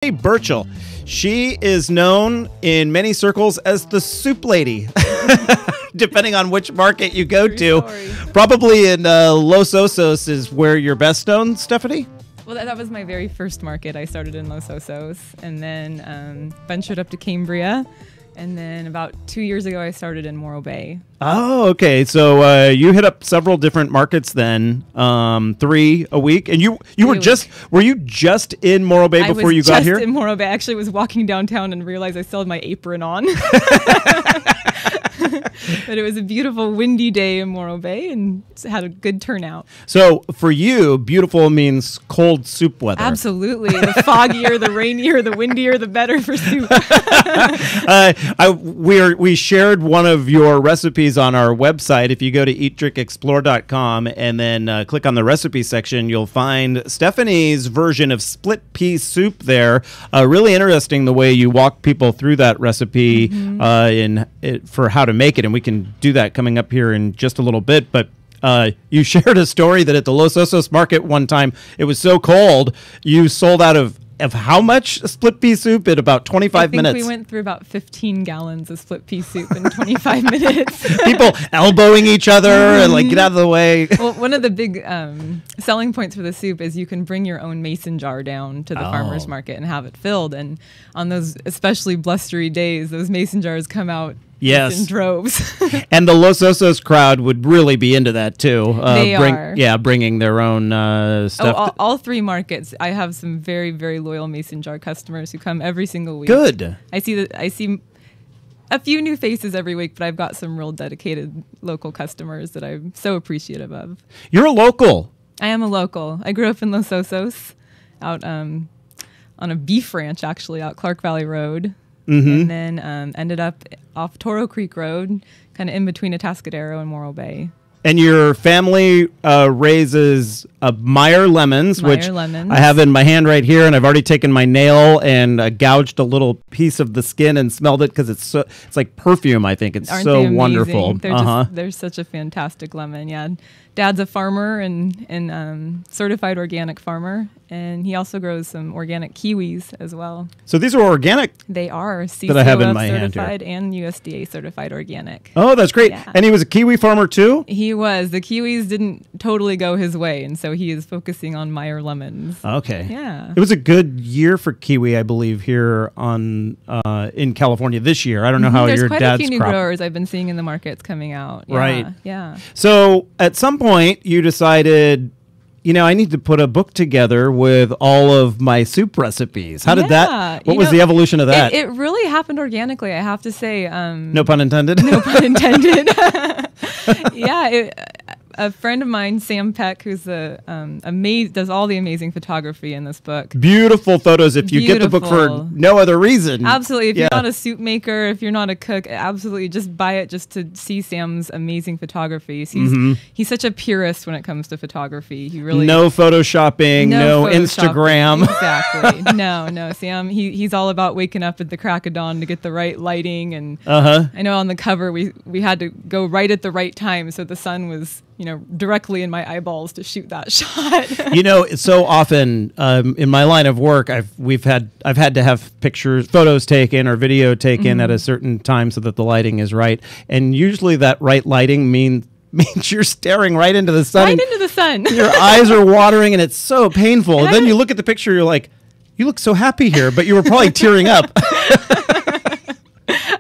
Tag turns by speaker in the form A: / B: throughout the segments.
A: Burchiel. She is known in many circles as the soup lady, depending on which market you go to. Probably in Los Osos is where you're best known, Stephanie?
B: Well, that was my very first market. I started in Los Osos and then ventured up to Cambria. And then about 2 years ago, I started in Morro Bay.
A: Oh, okay. So you hit up several different markets then, 3 a week, and you were you just in Morro Bay before you got here?
B: I was just in Morro Bay. I actually was walking downtown and realized I still had my apron on. But it was a beautiful, windy day in Morro Bay and had a good turnout.
A: So for you, beautiful means cold soup weather.
B: Absolutely. The foggier, the rainier, the windier, the better for soup.
A: We shared one of your recipes on our website. If you go to eatdrinkexplore.com and then click on the recipe section, you'll find Stephanie's version of split pea soup there. Really interesting the way you walk people through that recipe for how to make it, and we can do that coming up here in just a little bit. But you shared a story that at the Los Osos market one time, it was so cold, you sold out of how much split pea soup in about 25 minutes?
B: We went through about 15 gallons of split pea soup in 25 minutes.
A: People elbowing each other and like, get out of the way.
B: Well, one of the big selling points for the soup is you can bring your own mason jar down to the farmer's market and have it filled. And on those especially blustery days, those mason jars come out in droves.
A: And the Los Osos crowd would really be into that too.
B: They are.
A: Yeah, bringing their own stuff.
B: All 3 markets. I have some very, very loyal mason jar customers who come every single week.
A: Good.
B: I see a few new faces every week, but I've got some real dedicated local customers that I'm so appreciative of.
A: You're a local.
B: I am a local. I grew up in Los Osos, out on a beef ranch, actually, out Clark Valley Road. And then ended up off Toro Creek Road, kind of in between Atascadero and Morro Bay. And
A: your family raises Meyer lemons, which I have in my hand right here, and I've already taken my nail and gouged a little piece of the skin and smelled it because it's like perfume. I think it's so wonderful.
B: They're such a fantastic lemon. Yeah, Dad's a farmer and certified organic farmer, and he also grows some organic kiwis as well.
A: So these are organic.
B: They are
A: that I have in my hand here.
B: Certified and USDA certified organic.
A: Oh, that's great.
B: Yeah.
A: And he was a kiwi farmer too?
B: He was. The kiwis didn't totally go his way, and so he is focusing on Meyer lemons.
A: Okay.
B: Yeah.
A: It was a good year for kiwi, I believe, here in California this year. I don't know how your dad's crop.
B: There's quite a few new growers I've been seeing in the markets coming out. Yeah,
A: right.
B: Yeah.
A: So at some point you decided, I need to put a book together with all of my soup recipes. How did that? What was the evolution of that?
B: It really happened organically, I have to say.
A: No pun intended.
B: No pun intended. Yeah. A friend of mine, Sam Peck, who's does all the amazing photography in this book.
A: Beautiful photos if you get the book for no other reason.
B: Absolutely. If you're not a soup maker, if you're not a cook, absolutely just buy it just to see Sam's amazing photography. He's such a purist when it comes to photography. He really
A: no photoshopping, no Instagram.
B: Exactly. No. Sam, he's all about waking up at the crack of dawn to get the right lighting. And I know on the cover we had to go right at the right time so the sun was directly in my eyeballs to shoot that shot.
A: It's so often in my line of work, I've had to have photos taken or video taken at a certain time so that the lighting is right. And usually that right lighting means you're staring right into the sun.
B: Right into the sun.
A: Your eyes are watering and it's so painful. And then you look at the picture, you're like, you look so happy here, but you were probably tearing up.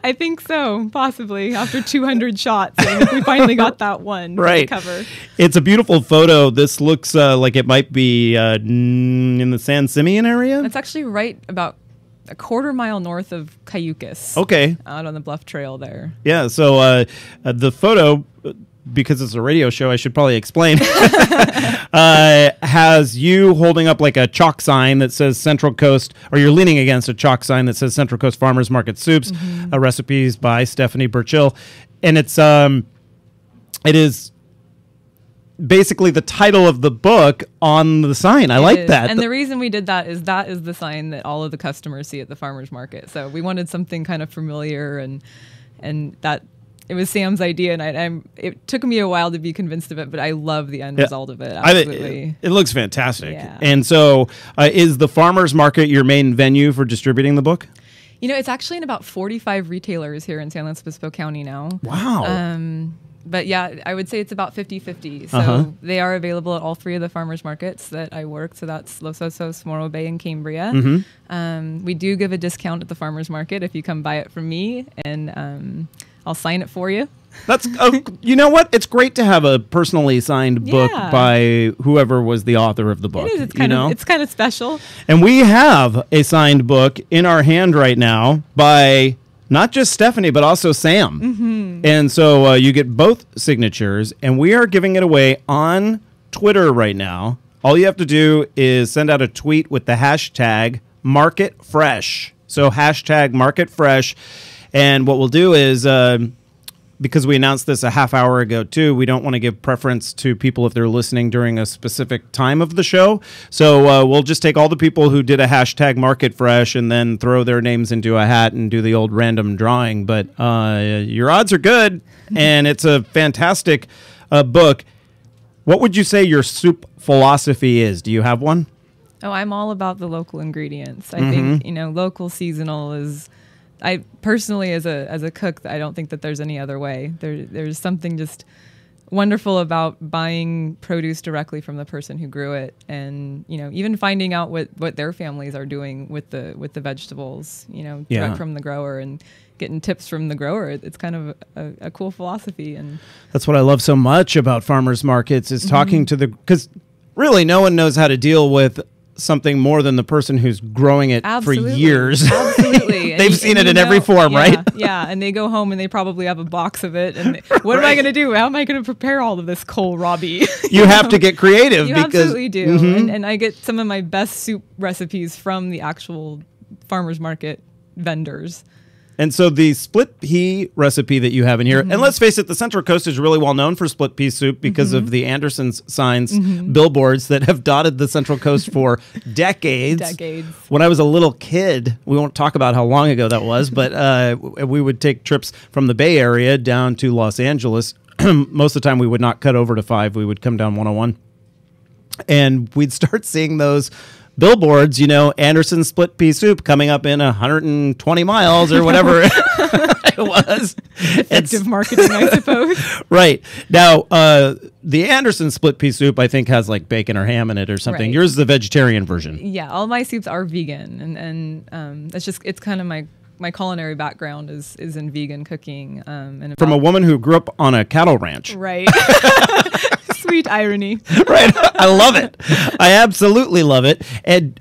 B: I think so, possibly, after 200 shots. I think we finally got that one cover.
A: It's a beautiful photo. This looks like it might be in the San Simeon area?
B: It's actually right about a quarter mile north of Cayucas.
A: Okay.
B: Out on the Bluff Trail there.
A: Yeah, so the photo, because it's a radio show, I should probably explain, has you holding up like a chalk sign that says Central Coast, or you're leaning against a chalk sign that says Central Coast Farmers Market Soups, recipes by Stephanie Burchiel. And it is basically the title of the book on the sign. I like that.
B: And the reason we did that is the sign that all of the customers see at the farmers market. So we wanted something kind of familiar and that it was Sam's idea, and it took me a while to be convinced of it, but I love the end result of it. Absolutely.
A: It looks fantastic.
B: Yeah.
A: And so is the farmer's market your main venue for distributing the book?
B: You know, it's actually in about 45 retailers here in San Luis Obispo County now.
A: Wow.
B: But yeah, I would say it's about 50-50. So they are available at all three of the farmers markets that I work. So that's Los Osos, Morro Bay, and Cambria. We do give a discount at the farmers market if you come buy it from me, and I'll sign it for you.
A: That's you know what? It's great to have a personally signed book by whoever was the author of the book.
B: It is. It's kind of special.
A: And we have a signed book in our hand right now by not just Stephanie, but also Sam. And so you get both signatures, and we are giving it away on Twitter right now. All you have to do is send out a tweet with the hashtag MarketFresh. So hashtag MarketFresh. And what we'll do is, because we announced this a half hour ago too, we don't want to give preference to people if they're listening during a specific time of the show. So we'll just take all the people who did a hashtag MarketFresh and then throw their names into a hat and do the old random drawing. But your odds are good, and it's a fantastic book. What would you say your soup philosophy is? Do you have one?
B: Oh, I'm all about the local ingredients. I think, local, seasonal is... I personally, as a cook, I don't think that there's any other way. There's something just wonderful about buying produce directly from the person who grew it, and even finding out what their families are doing with the vegetables, direct from the grower, and getting tips from the grower. It's kind of a cool philosophy, and
A: that's what I love so much about farmers markets is talking to because really no one knows how to deal with something more than the person who's growing it for years.
B: Absolutely.
A: They've seen it in every form, right?
B: Yeah, and they go home and they probably have a box of it. And what am I going to do? How am I going to prepare all of this kohlrabi?
A: You have to get creative.
B: You absolutely do. And I get some of my best soup recipes from the actual farmers market vendors.
A: And so the split pea recipe that you have in here, and let's face it, the Central Coast is really well known for split pea soup because of the Anderson's signs, billboards that have dotted the Central Coast for decades. When I was a little kid, we won't talk about how long ago that was, but we would take trips from the Bay Area down to Los Angeles. Most of the time we would not cut over to 5. We would come down 101. And we'd start seeing those billboards, Anderson split pea soup coming up in 120 miles or whatever it was.
B: Effective marketing, I suppose.
A: Right. Now, the Anderson split pea soup, I think, has like bacon or ham in it or something. Right. Yours is the vegetarian version.
B: Yeah, all my soups are vegan. And it's kind of my culinary background is in vegan cooking. And
A: from a woman who grew up on a cattle ranch.
B: Right. Sweet irony.
A: Right. I love it. I absolutely love it. And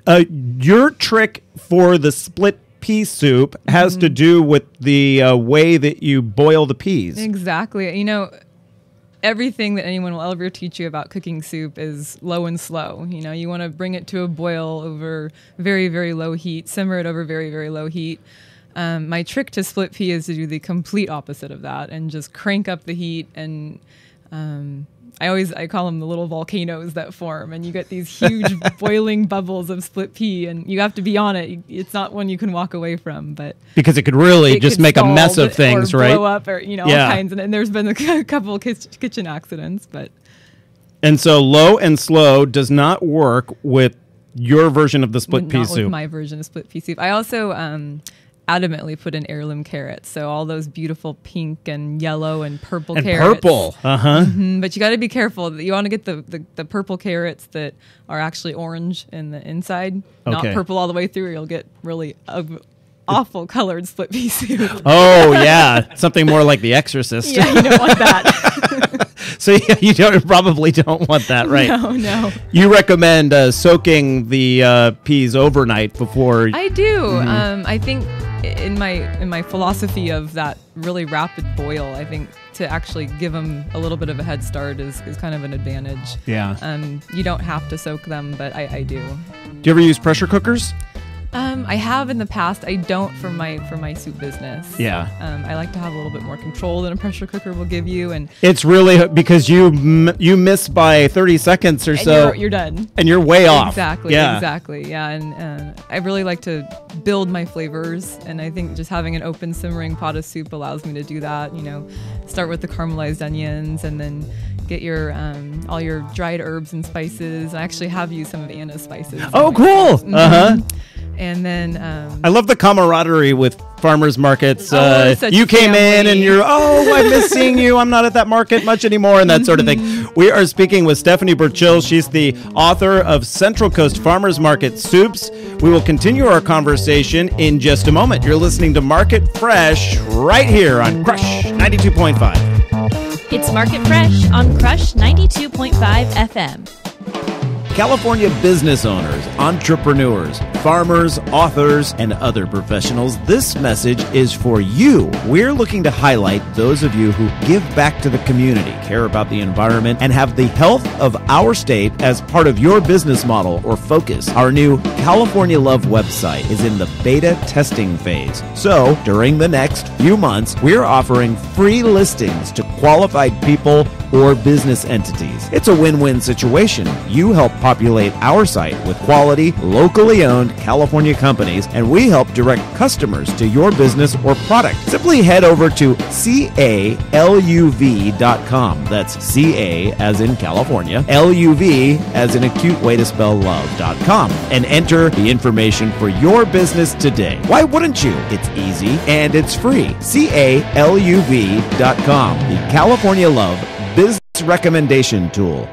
A: your trick for the split pea soup has to do with the way that you boil the peas.
B: Exactly. Everything that anyone will ever teach you about cooking soup is low and slow. You want to bring it to a boil over very, very low heat, simmer it over very, very low heat. My trick to split pea is to do the complete opposite of that and just crank up the heat. And I call them the little volcanoes that form, and you get these huge boiling bubbles of split pea, and you have to be on it. It's not one you can walk away from, but
A: because it could really just make a mess of things,
B: or
A: right?
B: Blow up, or all kinds. And there's been a couple of kitchen accidents, but. And
A: so low and slow does not work with your version of the split pea soup.
B: Not with my version of split pea soup. I also adamantly put in heirloom carrots, so all those beautiful pink and yellow and purple carrots.
A: Purple,
B: But you got to be careful. You want to get the purple carrots that are actually orange in the inside, not purple all the way through, or you'll get really awful colored split pea soup.
A: Oh yeah, something more like The Exorcist.
B: Yeah, you don't want that.
A: So you probably don't want that, right?
B: No.
A: You recommend soaking the peas overnight before?
B: I do. I think in my philosophy of that really rapid boil, I think to actually give them a little bit of a head start is kind of an advantage.
A: Yeah.
B: You don't have to soak them, but I do.
A: Do you ever use pressure cookers?
B: I have in the past. I don't for my soup business.
A: Yeah.
B: I like to have a little bit more control than a pressure cooker will give you, and
A: It's really because you miss by 30 seconds or so.
B: you're done.
A: And you're way off.
B: Exactly.
A: Yeah.
B: Exactly. Yeah. And I really like to build my flavors, and I think just having an open simmering pot of soup allows me to do that. Start with the caramelized onions, and then get your all your dried herbs and spices. I actually have used some of Anna's spices.
A: Oh, cool. Uh-huh.
B: And then
A: I love the camaraderie with farmers markets.
B: Such
A: You came in
B: family.
A: and you're, I miss seeing you. I'm not at that market much anymore, and that sort of thing. We are speaking with Stephanie Burchiel. She's the author of Central Coast Farmers Market Soups. We will continue our conversation in just a moment. You're listening to Market Fresh right here on Crush 92.5.
C: It's Market Fresh on Crush 92.5 FM.
A: California business owners, entrepreneurs, farmers, authors, and other professionals, this message is for you. We're looking to highlight those of you who give back to the community, care about the environment, and have the health of our state as part of your business model or focus. Our new California Love website is in the beta testing phase. So, during the next few months, we're offering free listings to qualified people or business entities. It's a win-win situation. You help populate our site with quality, locally owned California companies, and we help direct customers to your business or product. Simply head over to caluv.com. That's CA as in California, LUV as in a cute way to spell love.com, and enter the information for your business today. Why wouldn't you? It's easy and it's free. caluv.com, the California Love Business Recommendation Tool.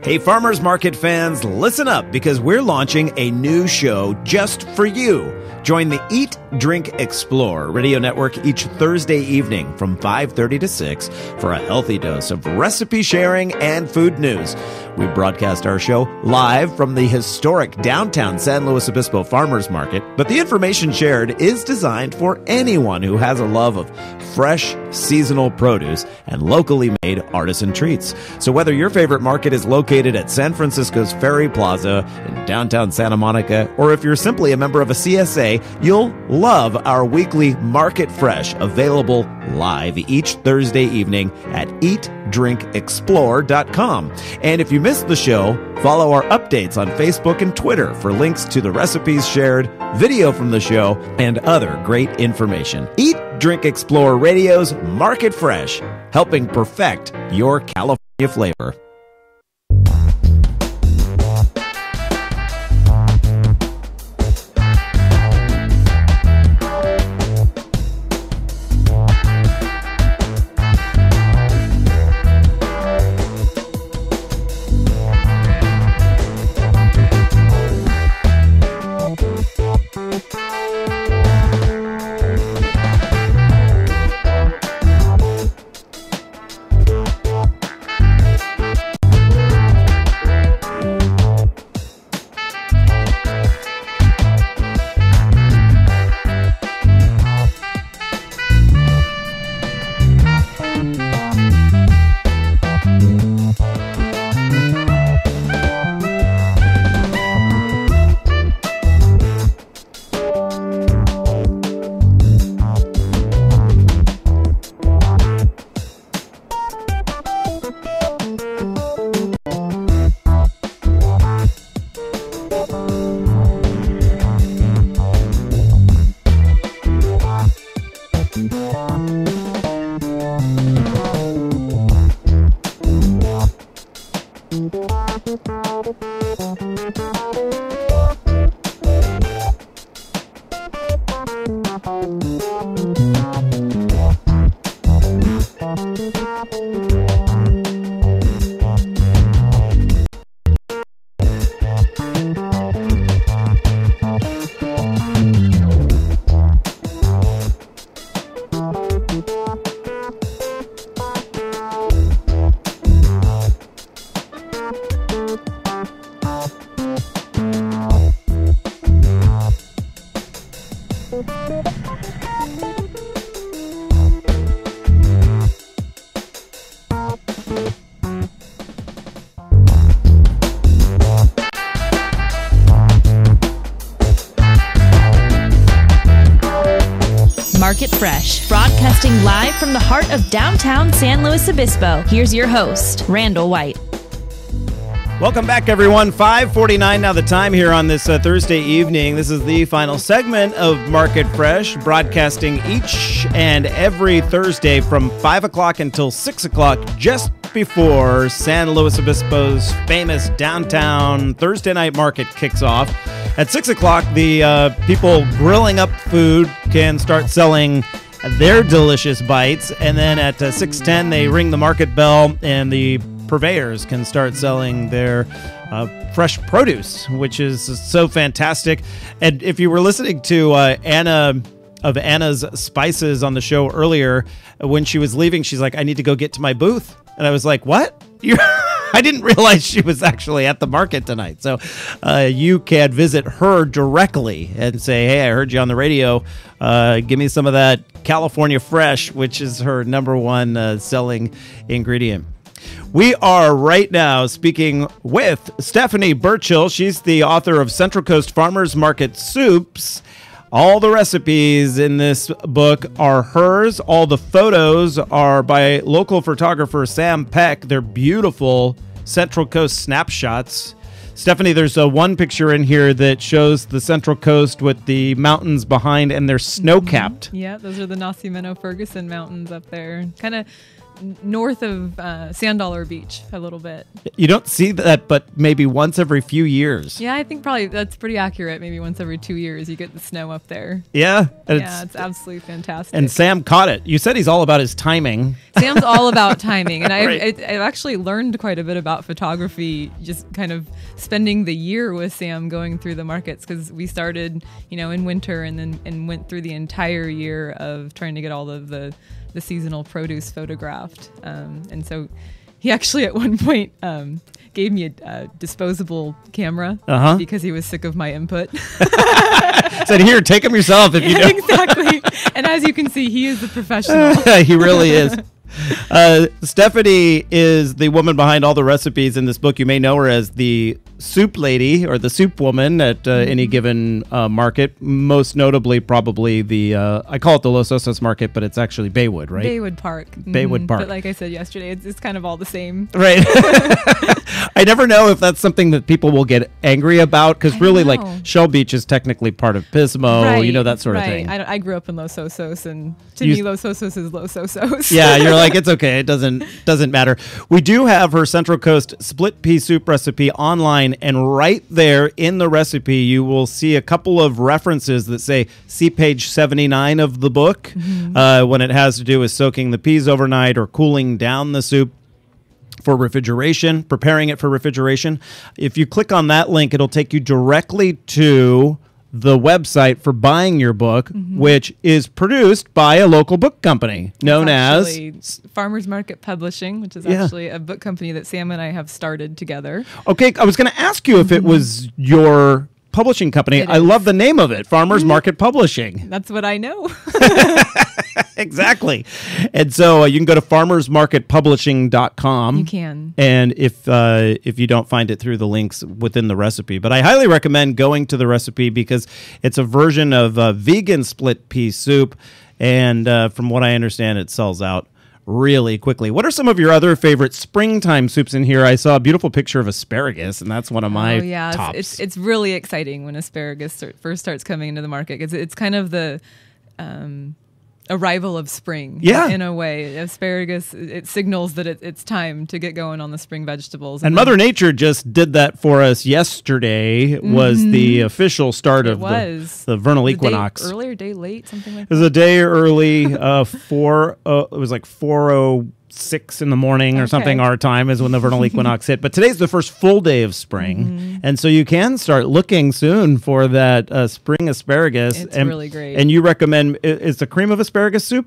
A: Hey, farmers market fans, listen up because we're launching a new show just for you. Join the Eat, Drink, Explore radio network each Thursday evening from 5:30 to 6 for a healthy dose of recipe sharing and food news. We broadcast our show live from the historic downtown San Luis Obispo Farmers Market, but the information shared is designed for anyone who has a love of fresh, seasonal produce and locally made artisan treats. So whether your favorite market is located at San Francisco's Ferry Plaza in downtown Santa Monica, or if you're simply a member of a CSA, you'll love our weekly Market Fresh, available live each Thursday evening at eatdrinkexplore.com. And if you missed the show, follow our updates on Facebook and Twitter for links to the recipes shared, video from the show, and other great information. Eat, Drink, Explore Radio's Market Fresh, helping perfect your California flavor.
C: Market Fresh, broadcasting live from the heart of downtown San Luis Obispo. Here's your host, Randall White.
A: Welcome back, everyone. 5:49 now the time here on this Thursday evening. This is the final segment of Market Fresh, broadcasting each and every Thursday from 5 o'clock until 6 o'clock, just before San Luis Obispo's famous downtown Thursday night market kicks off. At 6 o'clock, the people grilling up food can start selling their delicious bites. And then at 6:10, they ring the market bell and the purveyors can start selling their fresh produce, which is so fantastic. And if you were listening to Anna of Anna's Spices on the show earlier, when she was leaving, she's like, I need to go get to my booth. And I was like, what? I didn't realize she was actually at the market tonight. So you can visit her directly and say, hey, I heard you on the radio. Give me some of that California Fresh, which is her number one selling ingredient. We are right now speaking with Stephanie Burchiel. She's the author of Central Coast Farmers Market Soups. All the recipes in this book are hers. All the photos are by local photographer Sam Peck. They're beautiful Central Coast snapshots. Stephanie, there's one picture in here that shows the Central Coast with the mountains behind, and they're snow-capped.
B: Yeah, those are the Nacimiento-Ferguson Mountains up there. Kind of north of Sand Dollar Beach a little bit.
A: You don't see that but maybe once every few years.
B: Yeah, I think probably that's pretty accurate. Maybe once every 2 years you get the snow up there.
A: Yeah.
B: Yeah, it's absolutely fantastic.
A: And Sam caught it. You said he's all about his timing.
B: Sam's all about timing. And
A: Right.
B: I've actually learned quite a bit about photography just kind of spending the year with Sam going through the markets, because we started, in winter and went through the entire year of trying to get all of the seasonal produce photographed. And so he actually at one point gave me a disposable camera because he was sick of my input.
A: Said, here, take them yourself if you
B: Yeah,
A: don't.
B: exactly. And as you can see, he is a professional.
A: He really is. Stephanie is the woman behind all the recipes in this book. You may know her as the soup lady or the soup woman at any given market. Most notably, probably I call it the Los Osos market, but it's actually Baywood, right?
B: Baywood Park.
A: Baywood Park.
B: But like I said yesterday, it's kind of all the same.
A: Right. I never know if that's something that people will get angry about, because really, like, Shell Beach is technically part of Pismo, that sort of thing.
B: I grew up in Los Osos, and to
A: You-
B: me, Los Osos is Los Osos.
A: Yeah, you're like, it's okay. It doesn't matter. We do have her Central Coast split pea soup recipe online, and right there in the recipe, you will see a couple of references that say, see page 79 of the book, when it has to do with soaking the peas overnight or cooling down the soup for refrigeration, preparing it for refrigeration. If you click on that link, it'll take you directly to the website for buying your book, which is produced by a local book company known as
B: Farmers Market Publishing, which is actually a book company that Sam and I have started together.
A: Okay, I was going to ask you if it was your publishing company. I love the name of it, Farmers Market Publishing.
B: That's what I know.
A: Exactly. And so you can go to farmersmarketpublishing.com.
B: You can.
A: And if you don't find it through the links within the recipe. But I highly recommend going to the recipe because it's a version of vegan split pea soup. And from what I understand, it sells out really quickly. What are some of your other favorite springtime soups in here? I saw a beautiful picture of asparagus, and that's one of my tops.
B: It's really exciting when asparagus first starts coming into the market, because it's kind of the arrival of spring. In a way, asparagus, it signals that it's time to get going on the spring vegetables.
A: And Mother Nature just did that for us yesterday. Was the official start of the vernal equinox.
B: Day early or day late, something like
A: that. It was a day early. It was like 4:06 in the morning or something. Our time is when the vernal equinox hit. But today's the first full day of spring, and so you can start looking soon for that spring asparagus.
B: It's really great.
A: And you recommend is the cream of asparagus soup?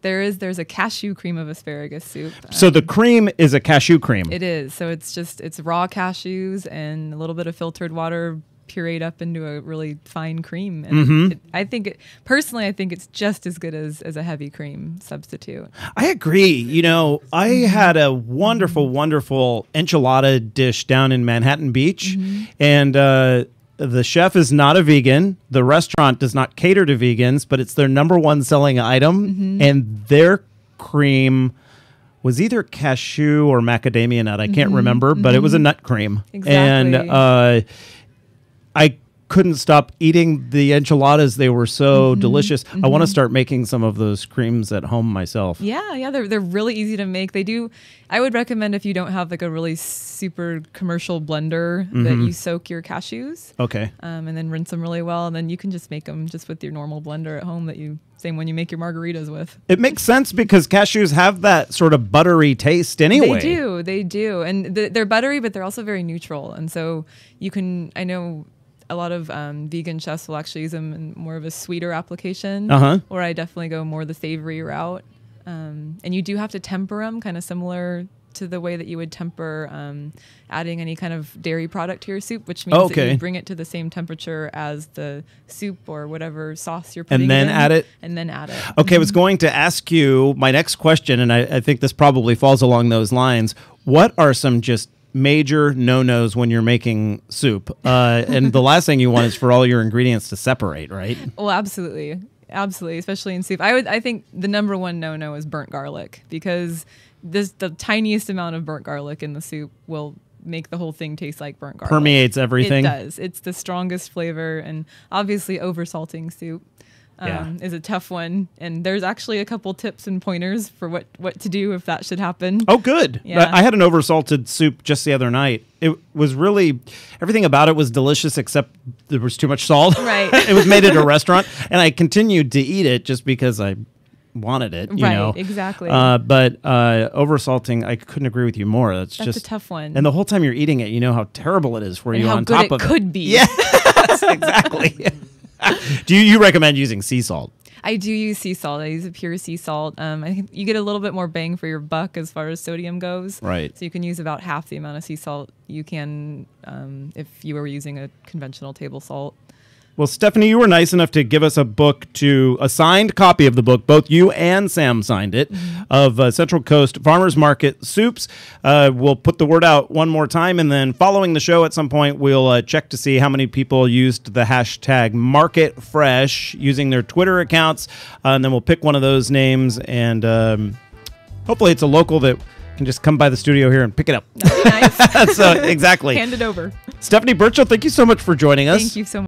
B: There's a cashew cream of asparagus soup.
A: So the cream is a cashew cream.
B: It is. So it's raw cashews and a little bit of filtered water pureed up into a really fine cream. And I think it's just as good as a heavy cream substitute.
A: I agree. I had a wonderful, wonderful enchilada dish down in Manhattan Beach, and the chef is not a vegan. The restaurant does not cater to vegans, but it's their number one selling item. And their cream was either cashew or macadamia nut. I can't remember, but it was a nut cream.
B: Exactly.
A: And I couldn't stop eating the enchiladas. They were so delicious. I want to start making some of those creams at home myself.
B: Yeah, they're really easy to make. I would recommend, if you don't have like a really super commercial blender, that you soak your cashews.
A: Okay.
B: And then rinse them really well, and then you can just make them just with your normal blender at home same one you make your margaritas with.
A: It makes sense because cashews have that sort of buttery taste anyway.
B: They do. And they're buttery, but they're also very neutral. And so I know a lot of vegan chefs will actually use them in more of a sweeter application, or I definitely go more the savory route. And you do have to temper them, kind of similar to the way that you would temper adding any kind of dairy product to your soup, which means that you bring it to the same temperature as the soup or whatever sauce you're putting in.
A: And then add it?
B: And then add it.
A: Okay, I was going to ask you my next question, and I think this probably falls along those lines. What are some just major no-nos when you're making soup? And the last thing you want is for all your ingredients to separate, right?
B: Well, absolutely. Absolutely, especially in soup. I think the number one no-no is burnt garlic, because the tiniest amount of burnt garlic in the soup will make the whole thing taste like burnt garlic.
A: Permeates everything.
B: It does. It's the strongest flavor, and obviously over-salting soup is a tough one. And there's actually a couple tips and pointers for what to do if that should happen.
A: Oh, good.
B: Yeah.
A: I had an over-salted soup just the other night. It was really, everything about it was delicious except there was too much salt.
B: Right.
A: It was made at a restaurant, and I continued to eat it just because I wanted it, you know.
B: Exactly.
A: But over-salting, I couldn't agree with you more. That's
B: just
A: a
B: tough one.
A: And the whole time you're eating it, you know how terrible it is for you
B: how
A: on
B: good
A: top
B: it
A: of it.
B: could be.
A: Yes, exactly. Do you recommend using sea salt?
B: I do use sea salt. I use a pure sea salt. I think you get a little bit more bang for your buck as far as sodium goes.
A: Right.
B: So you can use about half the amount of sea salt you can if you were using a conventional table salt.
A: Well, Stephanie, you were nice enough to give us a signed copy of the book. Both you and Sam signed it, of Central Coast Farmers Market Soups. We'll put the word out one more time, and then following the show at some point, we'll check to see how many people used the hashtag MarketFresh using their Twitter accounts, and then we'll pick one of those names, and hopefully it's a local that can just come by the studio here and pick it up.
B: That'd be nice.
A: So, exactly.
B: Hand it over.
A: Stephanie Burchiel, thank you so much for joining us.
B: Thank you so much.